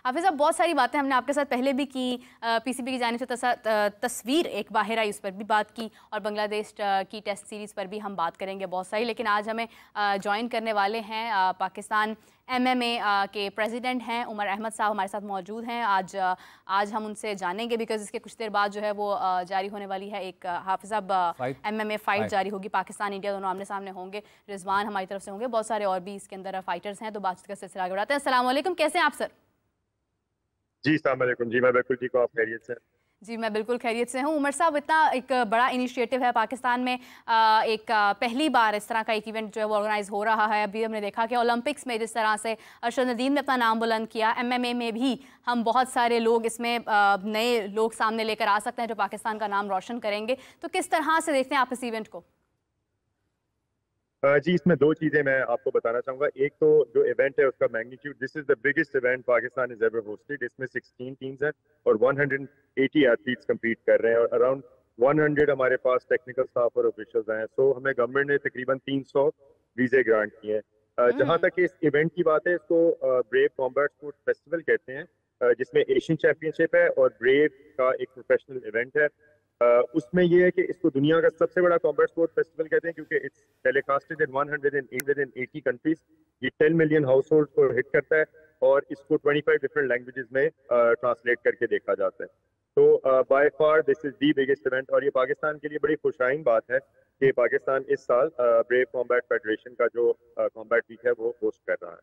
हाफिज़ साहब, बहुत सारी बातें हमने आपके साथ पहले भी की, पीसीबी की जानिब से तस्वीर एक बाहर आई, उस पर भी बात की, और बांग्लादेश की टेस्ट सीरीज़ पर भी हम बात करेंगे बहुत सारी। लेकिन आज हमें ज्वाइन करने वाले हैं पाकिस्तान MMA के प्रेसिडेंट हैं उमर अहमद साहब, हमारे साथ मौजूद हैं। आज हम उनसे जानेंगे, बिकॉज इसके कुछ देर बाद जो है वो जारी होने वाली है एक हाफिज़ साहब MMA फ़ाइट जारी होगी। पाकिस्तान इंडिया दोनों आमने सामने होंगे। रिजवान हमारी तरफ से होंगे, बहुत सारे और भी इसके अंदर फाइटर्स हैं। तो बातचीत का सिलसिला आगे बढ़ाते हैं। अस्सलाम वालेकुम, कैसे हैं आप सर? जी अस्सलाम वालेकुम। जी मैं बिल्कुल ठीक हूँ, आप खैरियत से? जी मैं बिल्कुल खैरियत से हूँ। उमर साहब, इतना एक बड़ा इनिशिएटिव है पाकिस्तान में, एक पहली बार इस तरह का एक इवेंट जो है वो ऑर्गेनाइज हो रहा है। अभी हमने देखा कि ओलंपिक्स में जिस तरह से अरशद नदीम ने अपना नाम बुलंद किया, MMA में भी हम बहुत सारे लोग इसमें नए लोग सामने लेकर आ सकते हैं जो पाकिस्तान का नाम रोशन करेंगे। तो किस तरह से देखते हैं आप इस इवेंट को? जी इसमें दो चीज़ें मैं आपको बताना चाहूँगा। एक तो जो इवेंट है उसका magnitude, this is the biggest event Pakistan is ever hosted. इसमें 16 टीम्स हैं और 180 एथलीट्स कम्पीट कर रहे हैं और अराउंड 100 हमारे पास टेक्निकल स्टाफ और ऑफिशियल्स हैं। सो हमें गवर्नमेंट ने तकरीबन 300 वीजे ग्रांट किए हैं। जहाँ तक इस इवेंट की बात है, इसको ब्रेव कॉम्बैट स्पोर्ट्स फेस्टिवल कहते हैं, जिसमें एशियन चैंपियनशिप है और ब्रेव का एक प्रोफेशनल इवेंट है। उसमें यह है कि इसको दुनिया का सबसे बड़ा कॉम्बैट स्पोर्ट फेस्टिवल कहते हैं क्योंकि इट्स टेलीकास्टेड इन 180 कंट्रीज। ये 10 मिलियन हाउस होल्ड को हिट करता है और इसको 25 डिफरेंट लैंग्वेजेस में ट्रांसलेट करके देखा जाता है। तो by far this is the biggest event और ये पाकिस्तान के लिए बड़ी खुशाइन बात है कि पाकिस्तान इस साल ब्रेव कॉम्बैट फेडरेशन का जो कॉम्बैट वीक है वो होस्ट कर रहा है।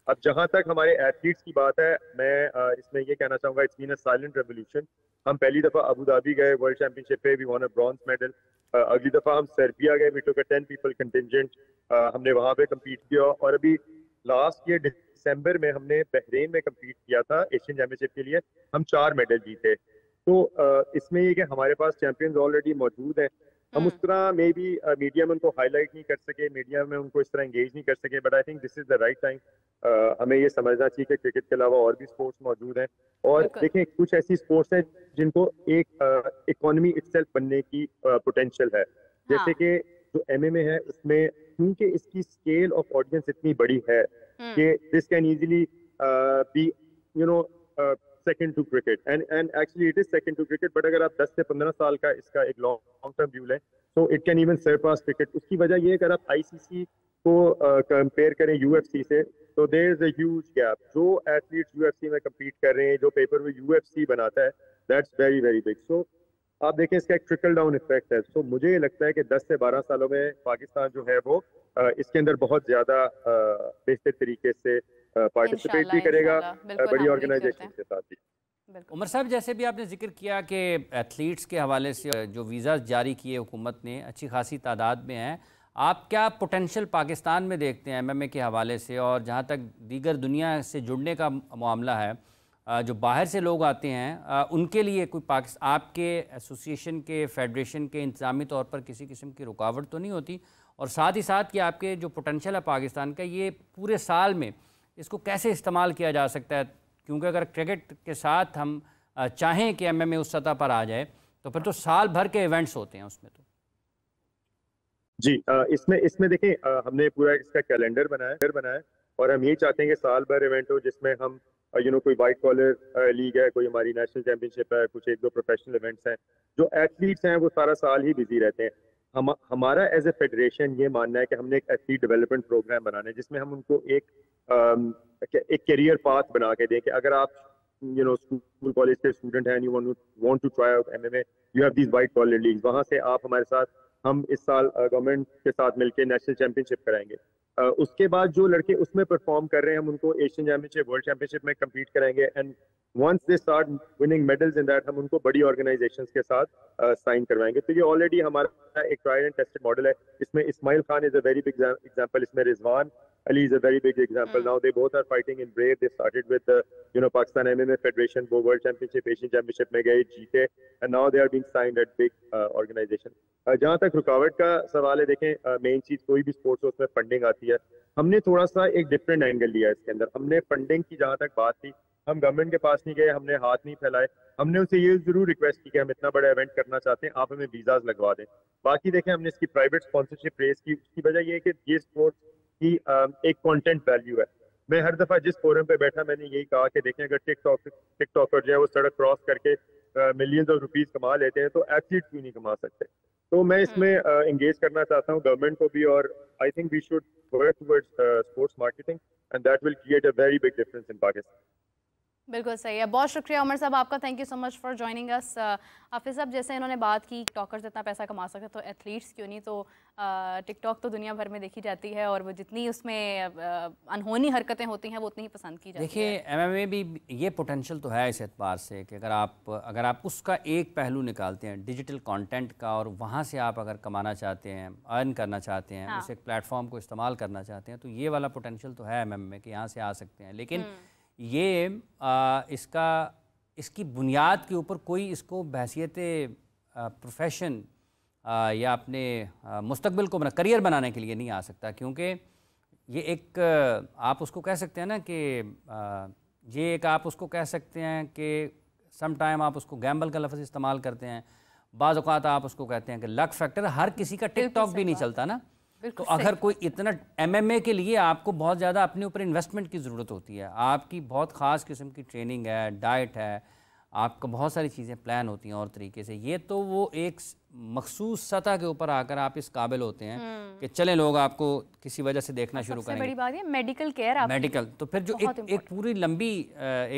अब जहां तक हमारे एथलीट्स की बात है, मैं इसमें ये कहना चाहूंगा, it's been a silent revolution. हम पहली दफा अबू धाबी गए वर्ल्ड चैंपियनशिप पे, we won a bronze medal. अगली दफा हम सर्बिया गए, we took a 10 people contingent, हमने वहां पे कम्पीट किया। और अभी लास्ट ईयर दिसंबर में हमने बहरीन में कम्पीट किया था एशियन चैंपियनशिप के लिए, हम 4 मेडल जीते। तो इसमें ये कि हमारे पास चैंपियंस ऑलरेडी मौजूद हैं। हम उस तरह मे बी मीडिया में उनको हाईलाइट नहीं कर सके, मीडिया में उनको इस तरह एंगेज नहीं कर सके, but I think this is the right time. हमें ये समझना चाहिए कि क्रिकेट के अलावा और भी स्पोर्ट्स मौजूद हैं। और देखें, कुछ ऐसी स्पोर्ट्स हैं जिनको एक इकोनॉमी इटसेल्फ बनने की पोटेंशियल है। जैसे कि जो MMA है, उसमें क्योंकि इसकी स्केल ऑफ ऑडियंस इतनी बड़ी है कि this can easily be you know second to cricket, and actually it is second to cricket. But अगर आप 10 से 15 साल का इसका एक लॉन्ग टर्म व्यू लें तो it can even surpass cricket. उसकी वजह यह है कि अगर आप ICC को कंपेयर करें UFC से, तो there is a huge gap. जो एथलीट्स UFC में कम्पीट कर रहे हैं, जो पेपर में UFC बनाता है, that's very very big. So आप देखें, इसका एक ट्रिकल डाउन इफेक्ट है। सो मुझे लगता है कि 10 से 12 सालों में पाकिस्तान जो है वो इसके अंदर बहुत ज्यादा बेहतर तरीके से पार्टिसिपेट भी करेगा बड़ी ऑर्गेनाइजेशन के साथ भी। उमर साहब, जैसे भी आपने जिक्र किया कि एथलीट्स के हवाले से जो वीज़ा जारी किए हुकूमत ने, अच्छी खासी तादाद में हैं, आप क्या पोटेंशियल पाकिस्तान में देखते हैं MMA के हवाले से? और जहाँ तक दीगर दुनिया से जुड़ने का मामला है, जो बाहर से लोग आते हैं उनके लिए कोई आपके एसोसिएशन के, फेडरेशन के इंतज़ामी तौर पर किसी किस्म की रुकावट तो नहीं होती? और साथ ही साथ कि आपके जो पोटेंशियल है पाकिस्तान का, ये पूरे साल में इसको कैसे इस्तेमाल किया जा सकता है? क्योंकि अगर क्रिकेट के साथ हम चाहें कि MMA उस सतह पर आ जाए, तो फिर तो साल भर के इवेंट्स होते हैं उसमें। तो जी इसमें देखें, हमने पूरा इसका कैलेंडर बनाया और हम यही चाहते हैं कि साल भर इवेंट हो जिसमें हम कोई वाइट कॉलर लीग है, कोई हमारी नेशनल चैंपियनशिप है, कुछ 1-2 प्रोफेशनल इवेंट्स हैं। जो एथलीट्स हैं वो सारा साल ही बिजी रहते हैं। हमारा एज ए फेडरेशन ये मानना है कि हमने एक एथलीट डेवलपमेंट प्रोग्राम बनाना है जिसमें हम उनको एक करियर पाथ बना के दें कि अगर आप स्कूल कॉलेज के स्टूडेंट हैं, you want to try out MMA, you have these white collar leagues. वहां से आप हमारे साथ, हम इस साल गवर्नमेंट के साथ मिलकर नेशनल चैंपियनशिप कराएंगे। उसके बाद जो लड़के उसमें परफॉर्म कर रहे हैं, हम उनको एशियन चैंपियनशिप, वर्ल्ड चैंपियनशिप में कम्पीट कराएंगे। And once they start winning medals in that, हम उनको बड़ी ऑर्गेनाइजेशंस के साथ साइन करवाएंगे। तो ये ऑलरेडी हमारा एक ट्राइड एंड टेस्टेड मॉडल है। इसमें Ismail Khan is a very big example, इसमें Rizwan Ali is a very big example. Now they both are fighting in Brave. They started with the Pakistan MMA Federation, वो World Championship, Asian Championship में गए, जीते, and now they are being signed at big organization. जहाँ तक रुकावट का सवाल है, देखें, मेन चीज कोई भी स्पोर्ट्स हो उसमें फंडिंग आती है। हमने थोड़ा सा एक डिफरेंट एंगल लिया इसके अंदर। हमने फंडिंग की जहाँ तक बात थी, हम गवर्नमेंट के पास नहीं गए, हमने हाथ नहीं फैलाए। हमने उनसे ये जरूर रिक्वेस्ट की कि हम इतना बड़ा इवेंट करना चाहते हैं, आप हमें वीजाज लगवा दें। बाकी देखें, हमने इसकी प्राइवेट स्पॉन्सरशिप रेस की। उसकी वजह ये है कि ये स्पोर्ट्स की एक कंटेंट वैल्यू है। मैं हर दफा जिस फोरम पे बैठा मैंने यही कहा कि देखें अगर टिकटॉकर जो है वो सड़क क्रॉस करके मिलियंस ऑफ रुपीस कमा लेते हैं तो एथलीट क्यों नहीं कमा सकते। तो मैं इसमें एंगेज करना चाहता हूँ गवर्नमेंट को भी, और I think we should work towards sports marketing and that will create a very big difference in Pakistan. बिल्कुल सही है। बहुत शुक्रिया उमर साहब आपका, thank you so much for joining us. Hafiz साहब, जैसे इन्होंने बात की टॉकर्स इतना पैसा कमा सकते तो एथलीट्स क्यों नहीं, तो टिकटॉक तो दुनिया भर में देखी जाती है और वो जितनी उसमें अनहोनी हरकतें होती हैं वो उतनी ही पसंद की जाती है। देखिए MMA भी ये पोटेंशियल तो है इस एतबार से कि अगर आप उसका एक पहलू निकालते हैं डिजिटल कंटेंट का और वहाँ से आप अगर कमाना चाहते हैं, अर्न करना चाहते हैं, उस एक प्लेटफॉर्म को इस्तेमाल करना चाहते हैं, तो ये वाला पोटेंशियल तो है MMA के, यहाँ से आ सकते हैं। लेकिन ये इसकी बुनियाद के ऊपर कोई इसको बहैसियत प्रोफेशन या अपने मुस्तकबिल को करियर बनाने के लिए नहीं आ सकता, क्योंकि ये एक आप उसको कह सकते हैं ना कि ये एक आप उसको कह सकते हैं कि सम टाइम आप उसको गैम्बल का लफ्ज़ इस्तेमाल करते हैं, बाज़ औक़ात आप उसको कहते हैं कि लक फैक्टर। हर किसी का टिकटॉक भी नहीं चलता ना, तो अगर कोई इतना MMA के लिए आपको बहुत ज़्यादा अपने ऊपर इन्वेस्टमेंट की ज़रूरत होती है, आपकी बहुत ख़ास किस्म की ट्रेनिंग है, डाइट है, आपको बहुत सारी चीज़ें प्लान होती हैं और तरीके से। ये तो वो एक मखसूस सतह के ऊपर आकर आप इस काबिल होते हैं कि चले लोग आपको किसी वजह से देखना शुरू करेंगे। बड़ी बात है मेडिकल केयर, मेडिकल तो फिर जो एक पूरी लंबी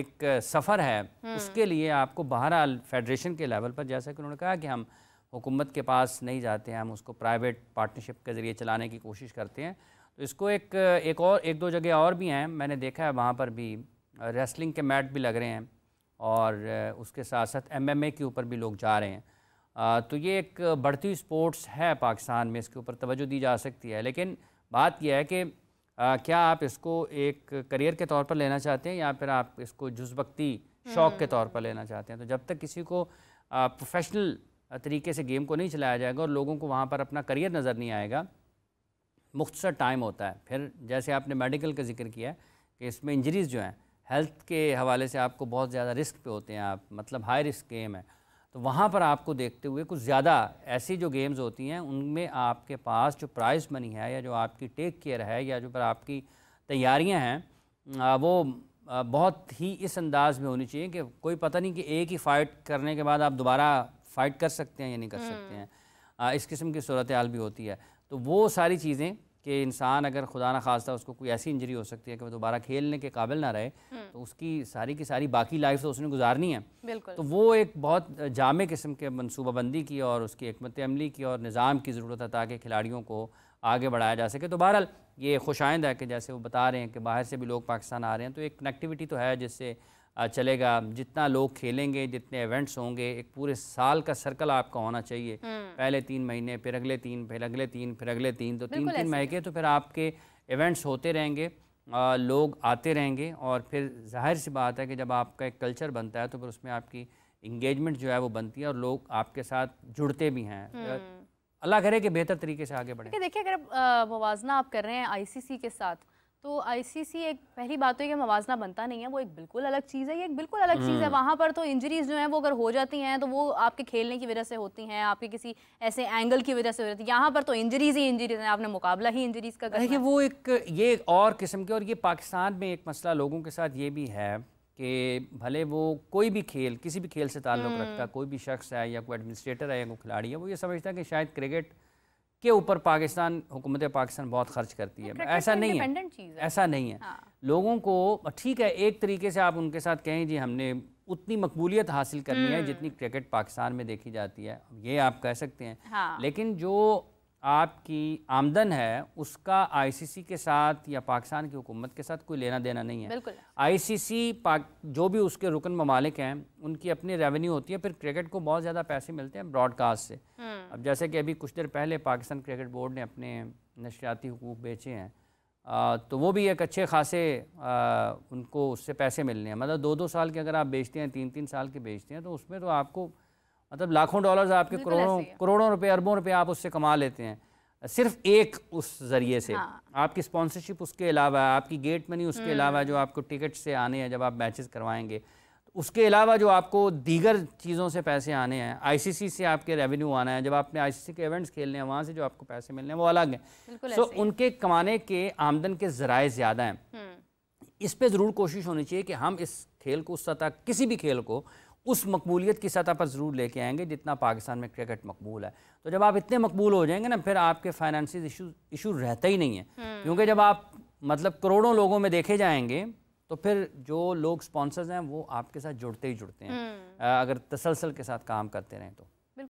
एक सफ़र है, उसके लिए आपको बहरहाल फेडरेशन के लेवल पर, जैसा कि उन्होंने कहा कि हम हुकूमत के पास नहीं जाते हैं, हम उसको प्राइवेट पार्टनरशिप के ज़रिए चलाने की कोशिश करते हैं। तो इसको एक दो जगह और भी हैं, मैंने देखा है वहाँ पर भी रेसलिंग के मैट भी लग रहे हैं और उसके साथ साथ MMA के ऊपर भी लोग जा रहे हैं। तो ये एक बढ़ती हुई स्पोर्ट्स है पाकिस्तान में, इसके ऊपर तवज्जो दी जा सकती है। लेकिन बात यह है कि क्या आप इसको एक करियर के तौर पर लेना चाहते हैं या फिर आप इसको जुज़वक्ती शौक़ के तौर पर लेना चाहते हैं। तो जब तक किसी को प्रोफेशनल तरीके से गेम को नहीं चलाया जाएगा और लोगों को वहाँ पर अपना करियर नज़र नहीं आएगा, मुख्तसर टाइम होता है। फिर जैसे आपने मेडिकल का जिक्र किया कि इसमें इंजरीज़ जो हैं हेल्थ के हवाले से आपको बहुत ज़्यादा रिस्क पे होते हैं, आप मतलब हाई रिस्क गेम है, तो वहाँ पर आपको देखते हुए कुछ ज़्यादा ऐसी जो गेम्स होती हैं उनमें आपके पास जो प्राइज़ मनी है या जो आपकी टेक केयर है या जो पर आपकी तैयारियाँ हैं वो बहुत ही इस अंदाज़ में होनी चाहिए कि कोई पता नहीं कि एक ही फ़ाइट करने के बाद आप दोबारा फ़ाइट कर सकते हैं या नहीं कर सकते हैं। इस किस्म की सूरत हाल भी होती है। तो वो सारी चीज़ें कि इंसान अगर खुदा न खास्ता उसको कोई ऐसी इंजरी हो सकती है कि वो दोबारा खेलने के काबिल ना रहे, तो उसकी सारी की सारी बाकी लाइफ तो उसने गुजारनी है। तो वो एक बहुत जामे किस्म के मनसूबाबंदी की और उसकी हिकमत अमली की और निज़ाम की ज़रूरत है ताकि खिलाड़ियों को आगे बढ़ाया जा सके। तो बहरहाल ये खुशाइंद है कि जैसे वो बता रहे हैं कि बाहर से भी लोग पाकिस्तान आ रहे हैं, तो एक कनेक्टिविटी तो है जिससे चलेगा। जितना लोग खेलेंगे, जितने इवेंट्स होंगे, एक पूरे साल का सर्कल आपका होना चाहिए। पहले 3 महीने, फिर अगले 3, फिर अगले 3, फिर अगले 3, तो 3-3 महीने के तो फिर आपके इवेंट्स होते रहेंगे, लोग आते रहेंगे और फिर जाहिर सी बात है कि जब आपका एक कल्चर बनता है तो फिर उसमें आपकी इंगेजमेंट जो है वो बनती है और लोग आपके साथ जुड़ते भी हैं। अल्लाह करे कि बेहतर तरीके से आगे बढ़े। देखिए, अगर मवाजना आप कर रहे हैं ICC के साथ, तो ICC एक पहली बात तो है कि मवाजना बनता नहीं है, वो एक बिल्कुल अलग चीज़ है। ये एक बिल्कुल अलग चीज़ है। वहाँ पर तो इंजरीज़ जो हैं वो अगर हो जाती हैं तो वो आपके खेलने की वजह से होती हैं, आपके किसी ऐसे एंगल की वजह से हो जाती है। यहाँ पर तो इंजरीज़ ही इंजरीज़ हैं, आपने मुकाबला ही इंजरीज़ का करना है। वो ये और किस्म के, और ये पाकिस्तान में एक मसला लोगों के साथ ये भी है कि भले वो कोई भी खेल, किसी भी खेल से ताल्लुक़ रखता, कोई भी शख्स है या कोई एडमिनिस्ट्रेटर है या कोई खिलाड़ी है, वो ये समझता है कि शायद क्रिकेट के ऊपर पाकिस्तान, हुकूमत पाकिस्तान बहुत खर्च करती है। ऐसा नहीं है, ऐसा नहीं है। लोगों को ठीक है, एक तरीके से आप उनके साथ कहें जी हमने उतनी मकबूलियत हासिल करनी है जितनी क्रिकेट पाकिस्तान में देखी जाती है, ये आप कह सकते हैं। लेकिन जो आपकी आमदन है उसका ICC के साथ या पाकिस्तान की हुकूमत के साथ कोई लेना देना नहीं है। ICC जो भी उसके रुकन ममालिक हैं उनकी अपनी रेवेन्यू होती है, फिर क्रिकेट को बहुत ज़्यादा पैसे मिलते हैं ब्रॉडकास्ट से। अब जैसे कि अभी कुछ देर पहले पाकिस्तान क्रिकेट बोर्ड ने अपने नशरियाती हुकूक बेचे हैं, तो वो भी एक अच्छे खासे उनको उससे पैसे मिलने हैं। मतलब 2-2 साल के अगर आप बेचते हैं, 3-3 साल के बेचते हैं, तो उसमें तो आपको मतलब लाखों डॉलर्स, आपके करोड़ों रुपए, अरबों रुपए आप उससे कमा लेते हैं सिर्फ एक उस ज़रिए से। आपकी स्पॉन्सरशिप उसके अलावा, आपकी गेट मनी उसके अलावा, जो आपको टिकट से आने हैं जब आप मैचेस करवाएंगे, उसके अलावा जो आपको दीगर चीज़ों से पैसे आने हैं, ICC से आपके रेवेन्यू आना है, जब आपने ICC के इवेंट्स खेलने हैं वहाँ से जो आपको पैसे मिलने हैं वो अलग हैं। सो उनके कमाने के आमदन के ज़राए ज़्यादा हैं। इस पे ज़रूर कोशिश होनी चाहिए कि हम इस खेल को उस सतह, किसी भी खेल को उस मकबूलियत की सतह पर ज़रूर लेके आएंगे जितना पाकिस्तान में क्रिकेट मकबूल है। तो जब आप इतने मकबूल हो जाएंगे ना, फिर आपके फाइनेंशियल इशू रहता ही नहीं है, क्योंकि जब आप मतलब करोड़ों लोगों में देखे जाएंगे तो फिर जो लोग स्पॉन्सर्स हैं वो आपके साथ जुड़ते ही जुड़ते हैं, अगर तसलसल के साथ काम करते रहें तो।